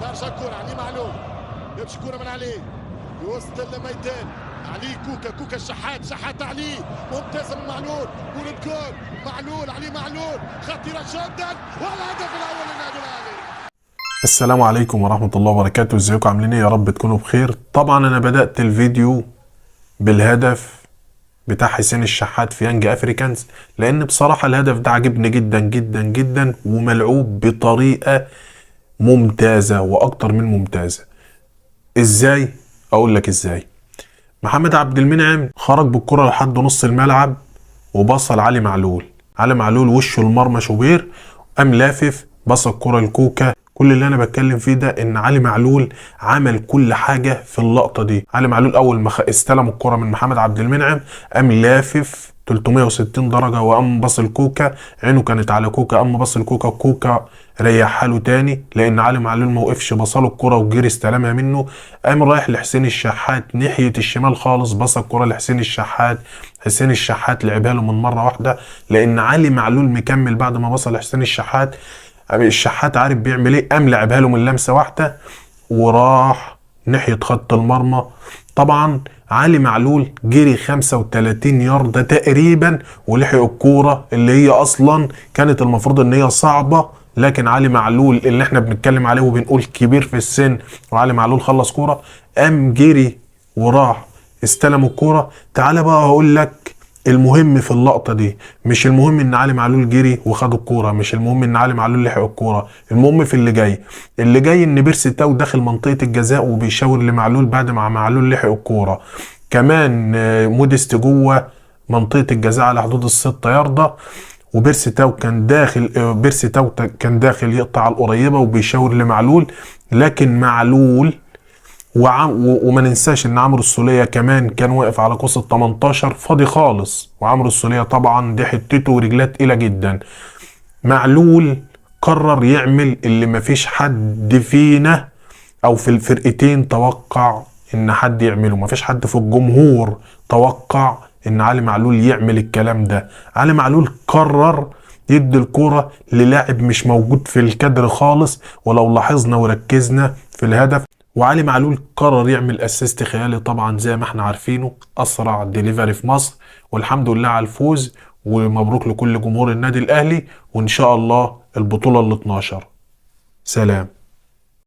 خارج الكرة علي معلول، يمشي كرة من عليه يوسط الميدان، علي كوكا الشحات علي ممتازة من معلول، ولد جول معلول علي معلول خطيرة جدا، والهدف الأول للنادي الأهلي. السلام عليكم ورحمة الله وبركاته. ازيكم عاملين ايه؟ يا رب تكونوا بخير. طبعا انا بدأت الفيديو بالهدف بتاع حسين الشحات في يانج افريكانز، لان بصراحة الهدف ده عجبني جدا جدا جدا وملعوب بطريقة ممتازة واكتر من ممتازة. ازاي؟ اقول لك ازاي. محمد عبد المنعم خرج بالكرة لحد نص الملعب وبصل علي معلول وشه المرمى شوبير، قام لافف بص الكرة لكوكا. كل اللي انا بتكلم فيه ده ان علي معلول عمل كل حاجة في اللقطة دي. علي معلول اول ما استلم الكرة من محمد عبد المنعم قام لافف 360 درجة وقام بص لكوكا، عينه كانت على كوكا، قام بص لكوكا، كوكا ريحها له تاني لان علي معلول ما وقفش، بصله الكرة وجري استلمها منه، قام رايح لحسين الشحات ناحية الشمال خالص، بص الكرة لحسين الشحات، حسين الشحات لعبها له من مرة واحدة لان علي معلول مكمل بعد ما بصل لحسين الشحات. الشحات عارف بيعمل ايه، قام لعبها له من لمسة واحدة وراح ناحية خط المرمى. طبعا علي معلول جري 35 ياردة تقريبا ولحق الكورة اللي هي اصلا كانت المفروض ان هي صعبة، لكن علي معلول اللي احنا بنتكلم عليه وبنقول كبير في السن وعلي معلول خلص كورة، قام جري وراح استلم الكورة. تعال بقى هقول لك المهم في اللقطة دي، مش المهم ان علي معلول جري وخد الكورة، مش المهم ان علي معلول لحق الكورة، المهم في اللي جاي ان بيرسي تاو داخل منطقة الجزاء وبيشاور لمعلول بعد ما معلول لحق الكورة. كمان موديست جوه منطقة الجزاء على حدود ال6 ياردة، وبيرسي تاو كان داخل يقطع القريبة وبيشاور لمعلول، لكن معلول وما ننساش ان عمرو السولية كمان كان واقف على قوس ال 18 فاضي خالص، وعمرو السولية طبعا دي حتته ورجلاه تقيلة جدا. معلول قرر يعمل اللي مفيش حد فينا او في الفرقتين توقع ان حد يعمله، مفيش حد في الجمهور توقع ان علي معلول يعمل الكلام ده. علي معلول قرر يدي الكرة للاعب مش موجود في الكادر خالص، ولو لاحظنا وركزنا في الهدف، وعلي معلول قرر يعمل اسيست خيالي طبعا زي ما احنا عارفينه، اسرع ديليفري في مصر. والحمد لله على الفوز، ومبروك لكل جمهور النادي الاهلي، وان شاء الله البطولة ال 12. سلام.